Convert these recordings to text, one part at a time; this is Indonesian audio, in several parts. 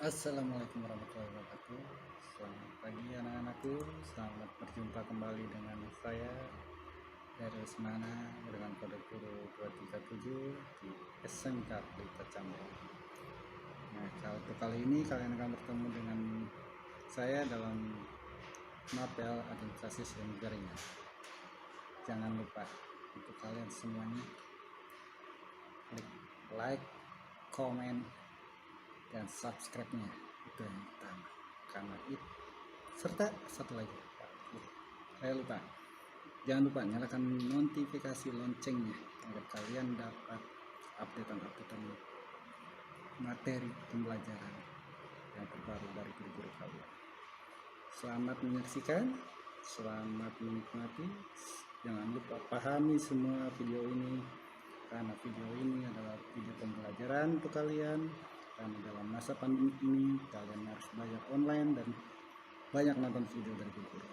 Assalamualaikum warahmatullahi wabarakatuh. Selamat pagi anak-anakku. Selamat berjumpa kembali dengan saya dari Semana dengan kode guru 237 di SMK Pelita Cambang. Nah, untuk kali ini kalian akan bertemu dengan saya dalam mapel administrasi sistem jaringan. Jangan lupa untuk kalian semuanya klik like, comment, dan subscribe-nya, itu yang pertama. Karena itu serta satu lagi, saya lupa, jangan lupa nyalakan notifikasi loncengnya agar kalian dapat updatean materi pembelajaran yang terbaru dari guru-guru kalian. Selamat menyaksikan, selamat menikmati. Jangan lupa pahami semua video ini, karena video ini adalah video pembelajaran untuk kalian. Karena dalam masa pandemi ini kalian harus belajar online dan banyak nonton video dari guru.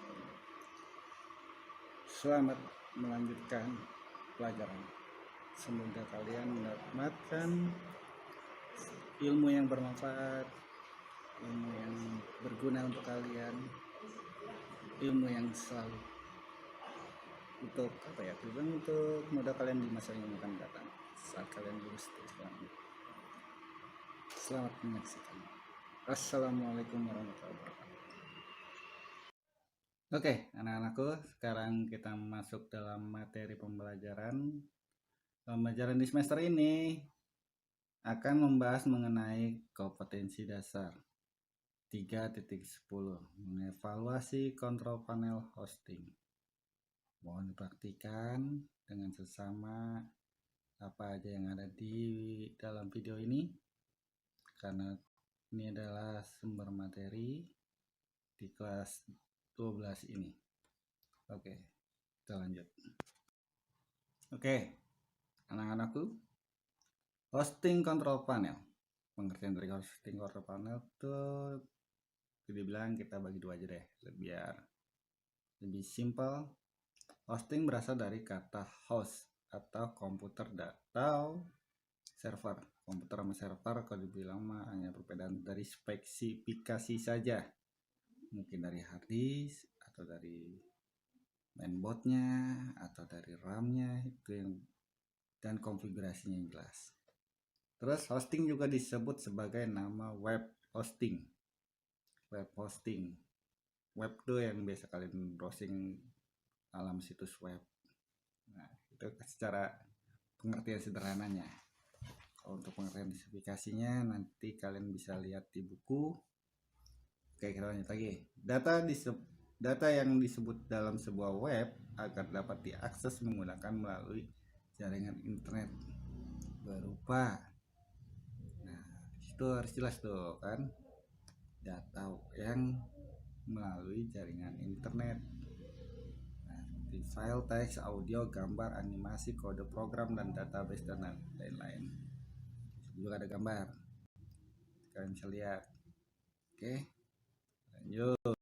Selamat melanjutkan pelajaran. Semoga kalian mendapatkan ilmu yang bermanfaat, ilmu yang berguna untuk kalian, ilmu yang selalu untuk untuk modal kalian di masa yang akan datang saat kalian lulus dari sekolah. Selamat menyaksikan. Assalamualaikum warahmatullahi wabarakatuh. Oke, anak-anakku, sekarang kita masuk dalam materi pembelajaran. Pembelajaran di semester ini akan membahas mengenai kompetensi dasar 3.10, mengevaluasi kontrol panel hosting. Mohon dipraktikan dengan sesama apa aja yang ada di dalam video ini, karena ini adalah sumber materi di kelas 12 ini. Oke, kita lanjut. Oke, anak-anakku, hosting control panel. Pengertian dari hosting control panel tuh dibilang kita bagi dua aja deh, biar lebih simpel. Hosting berasal dari kata host atau komputer atau server. Komputer sama server kalau dibilang mah hanya perbedaan dari spesifikasi saja. Mungkin dari hard disk atau dari mainboardnya atau dari RAM-nya, itu yang dan konfigurasinya yang jelas. Terus hosting juga disebut sebagai nama web hosting. Web hosting. Web tuh yang biasa kalian browsing alam situs web. Nah, itu secara pengertian sederhananya. Kalau untuk pengertian spesifikasinya nanti kalian bisa lihat di buku. Oke, kita lanjut lagi. Data yang disebut dalam sebuah web agar dapat diakses menggunakan melalui jaringan internet berupa, nah itu harus jelas tuh kan, data yang melalui jaringan internet. Nah, seperti file, teks, audio, gambar, animasi, kode program, dan database dan lain-lain. Juga ada gambar, kalian bisa lihat. Oke, lanjut.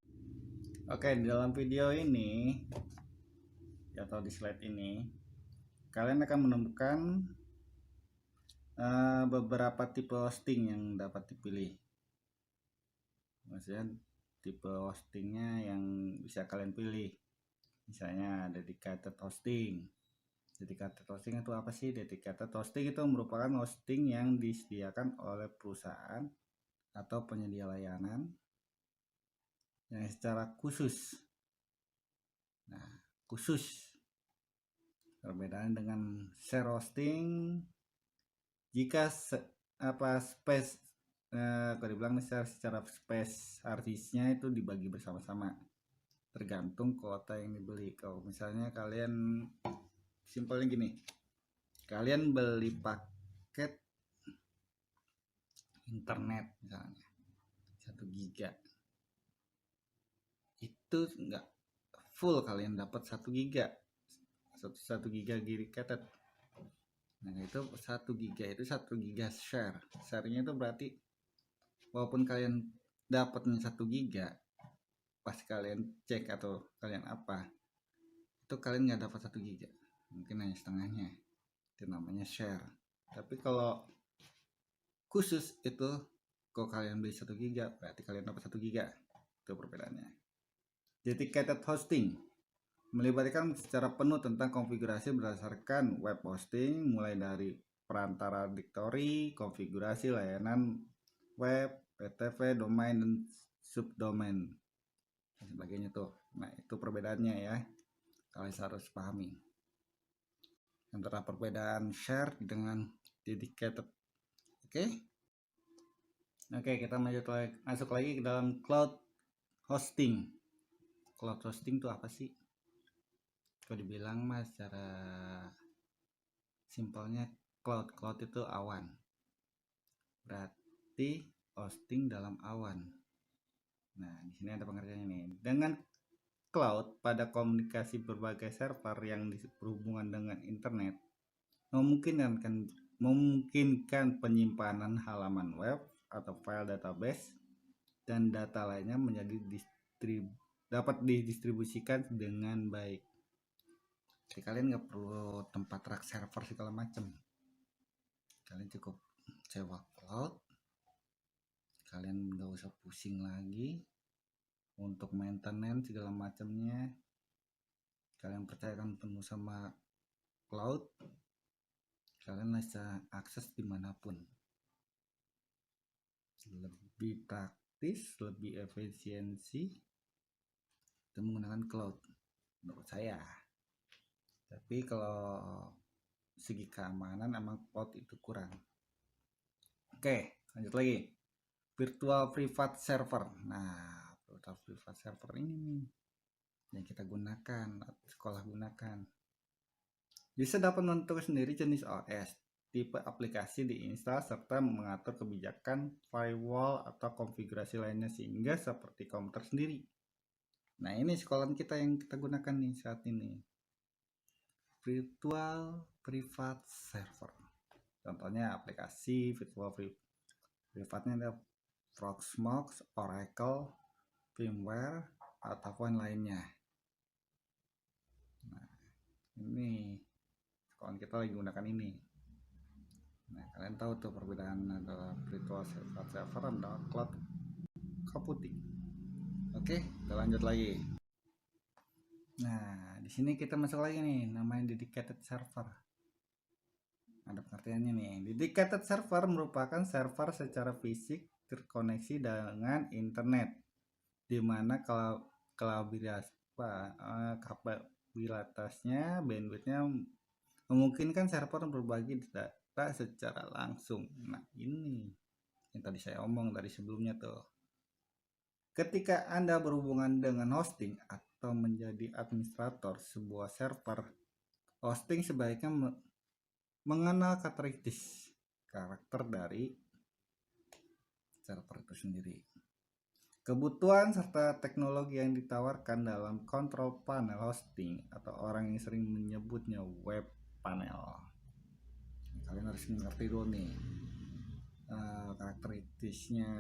Oke, di dalam video ini atau di slide ini kalian akan menemukan beberapa tipe hosting yang dapat dipilih. Maksudnya tipe hostingnya yang bisa kalian pilih. Misalnya dedicated hosting. Dedicated hosting itu apa sih? Dedicated hosting itu merupakan hosting yang disediakan oleh perusahaan atau penyedia layanan yang secara khusus. Nah, khusus. Perbedaan dengan share hosting, jika space kalau dibilang secara space harddisknya itu dibagi bersama-sama tergantung kuota yang dibeli. Kalau misalnya kalian simpelnya gini, kalian beli paket internet misalnya 1 giga, itu enggak full kalian dapat 1 giga, 1 giga dedicated. Nah, itu 1 giga itu 1 giga share-nya itu berarti walaupun kalian dapatnya 1 giga, pas kalian cek atau kalian apa, itu kalian nggak dapat 1 giga, mungkin hanya setengahnya. Itu namanya share. Tapi kalau khusus itu Kok kalian beli 1 giga, berarti kalian dapat 1 giga. Itu perbedaannya. Dedicated hosting melibatkan secara penuh tentang konfigurasi berdasarkan web hosting, mulai dari perantara directory, konfigurasi layanan web, PTV, domain, dan subdomain, dan sebagainya tuh. Nah, itu perbedaannya ya, kalian harus pahami antara perbedaan share dengan dedicated. Oke, kita masuk lagi ke dalam cloud hosting. Cloud hosting itu apa sih? Kalau dibilang mas, secara simpelnya cloud itu awan, berarti hosting dalam awan. Nah, di sini ada pengertiannya nih. Dengan cloud pada komunikasi berbagai server yang berhubungan dengan internet memungkinkan penyimpanan halaman web atau file database dan data lainnya menjadi dapat didistribusikan dengan baik. Jadi kalian nggak perlu tempat rak server segala macam, kalian cukup sewa cloud, kalian nggak usah pusing lagi untuk maintenance segala macamnya. Kalian percayakan penuh sama cloud, kalian bisa akses dimanapun, lebih praktis, lebih efisiensi dan menggunakan cloud menurut saya. Tapi kalau segi keamanan emang cloud itu kurang. Oke, lanjut lagi. Virtual private server. Nah, virtual private server ini yang kita gunakan, sekolah gunakan. Bisa dapat menentukan sendiri jenis OS, tipe aplikasi diinstal, serta mengatur kebijakan firewall atau konfigurasi lainnya sehingga seperti komputer sendiri. Nah, ini sekolah kita yang kita gunakan nih saat ini. Virtual private server. Contohnya aplikasi virtual privatnya ada Proxmox, Oracle, VMware, ataupun lainnya. Nah, ini sekolah kita lagi gunakan ini. Nah, kalian tahu tuh perbedaan antara virtual server dan cloud computing. Oke, kita lanjut lagi. Nah, di sini kita masuk lagi nih, namanya dedicated server. Ada pengertiannya nih. Dedicated server merupakan server secara fisik terkoneksi dengan internet, di mana kapabilitasnya, bandwidthnya memungkinkan server berbagi data secara langsung. Nah, ini yang tadi saya omong dari sebelumnya tuh. Ketika Anda berhubungan dengan hosting atau menjadi administrator sebuah server, hosting sebaiknya mengenal karakter dari server itu sendiri, kebutuhan serta teknologi yang ditawarkan dalam control panel hosting, atau orang yang sering menyebutnya web panel. Kalian harus mengerti dulu nih karakteristiknya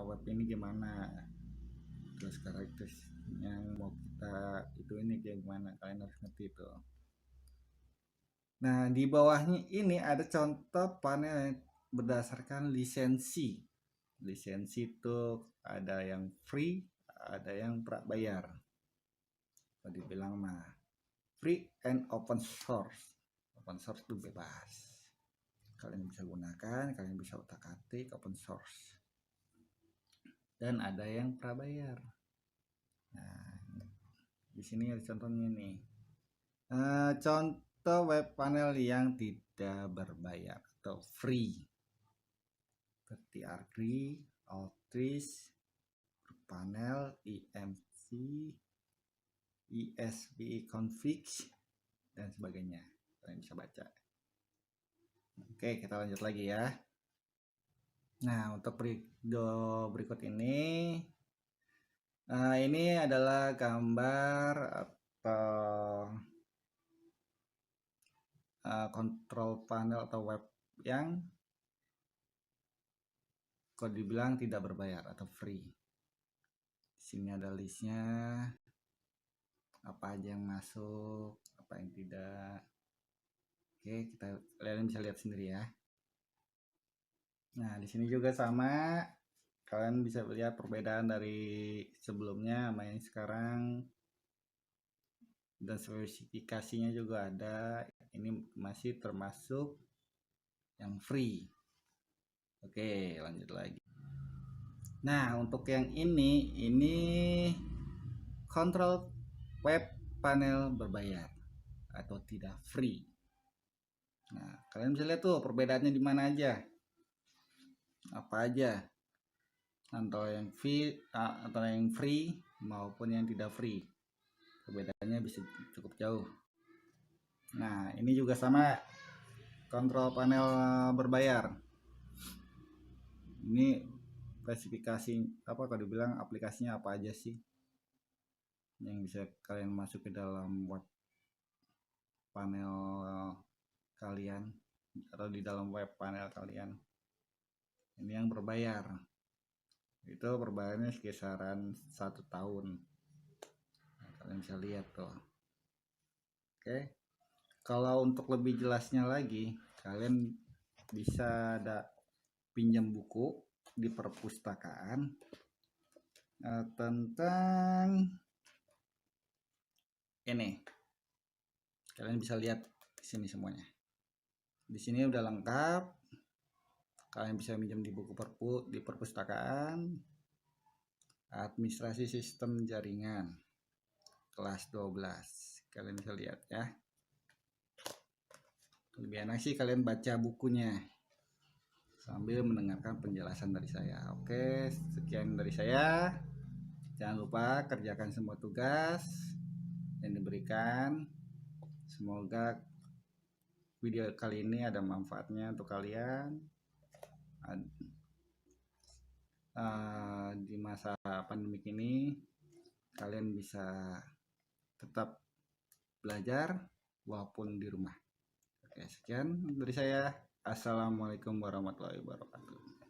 web ini gimana, terus karakteristik yang mau kita itu ini gimana, kalian harus ngerti itu. Nah, di bawahnya ini ada contoh panel berdasarkan lisensi. Lisensi itu ada yang free, ada yang prabayar. Kalau dibilang mah free and open source. Open source itu bebas, kalian bisa gunakan, kalian bisa utak-atik open source. Dan ada yang prabayar. Nah, di sini ada contohnya nih. Contoh web panel yang tidak berbayar atau free, seperti Argri, Altris, Panel, EMC, ESB config, dan sebagainya. Kalian bisa baca. Oke, kita lanjut lagi ya. Nah, untuk video berikut ini adalah gambar atau control panel atau web yang kalau dibilang tidak berbayar atau free. Di sini ada listnya, apa aja yang masuk, apa yang tidak. Oke, kalian bisa lihat sendiri ya. Nah, di sini juga sama, kalian bisa lihat perbedaan dari sebelumnya sama yang sekarang, dan spesifikasinya juga ada. Ini masih termasuk yang free. Oke, lanjut lagi. Nah, untuk yang ini kontrol web panel berbayar atau tidak free. Nah, kalian bisa lihat tuh perbedaannya di mana aja, apa aja, antara yang free maupun yang tidak free. Perbedaannya bisa cukup jauh. Nah, ini juga sama, kontrol panel berbayar. Ini spesifikasi apa, kalau dibilang aplikasinya apa aja sih yang bisa kalian masuk ke dalam web panel kalian atau di dalam web panel kalian. Ini yang berbayar, itu perbayarnya kisaran 1 tahun. Nah, kalian bisa lihat tuh. Oke, kalau untuk lebih jelasnya lagi, kalian bisa pinjam buku di perpustakaan tentang ini. Kalian bisa lihat di sini semuanya. Di sini udah lengkap. Kalian bisa minjem di buku di perpustakaan, administrasi sistem jaringan kelas 12. Kalian bisa lihat ya. Lebih enak sih kalian baca bukunya sambil mendengarkan penjelasan dari saya. Oke, sekian dari saya. Jangan lupa kerjakan semua tugas yang diberikan. Semoga video kali ini ada manfaatnya untuk kalian. Di masa pandemik ini kalian bisa tetap belajar walaupun di rumah. Oke, sekian dari saya. Assalamualaikum warahmatullahi wabarakatuh.